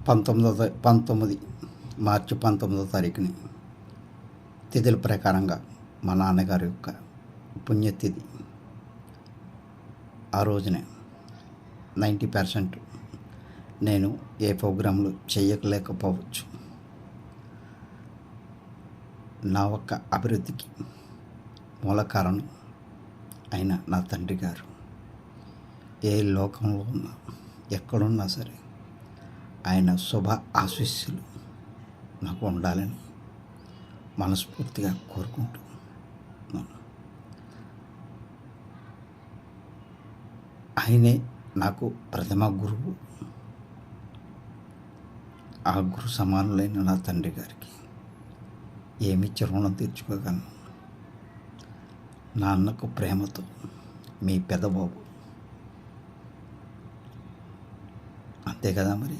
పంతొమ్మిది మార్చి 19వ తారీఖుని తిథుల ప్రకారంగా మా నాన్నగారి యొక్క పుణ్యతిథి. ఆ రోజునే 90% నేను ఏ ప్రోగ్రాంలు చేయలేకపోవచ్చు. నా ఒక్క అభివృద్ధికి మూల కారణం అయిన నా తండ్రి గారు ఏ లోకంలో ఉన్నా ఎక్కడున్నా సరే ఆయన శుభ ఆశీస్సులు నాకు ఉండాలని మనస్ఫూర్తిగా కోరుకుంటున్నాను. ఆయనే నాకు ప్రథమ గురువు. ఆ గురు సమానులైన నా తండ్రి గారికి ఏమిచ్చి రుణం తీర్చుకోగలను. నా అన్నకు ప్రేమతో మీ పెదబాబు. అంతే కదా మరి.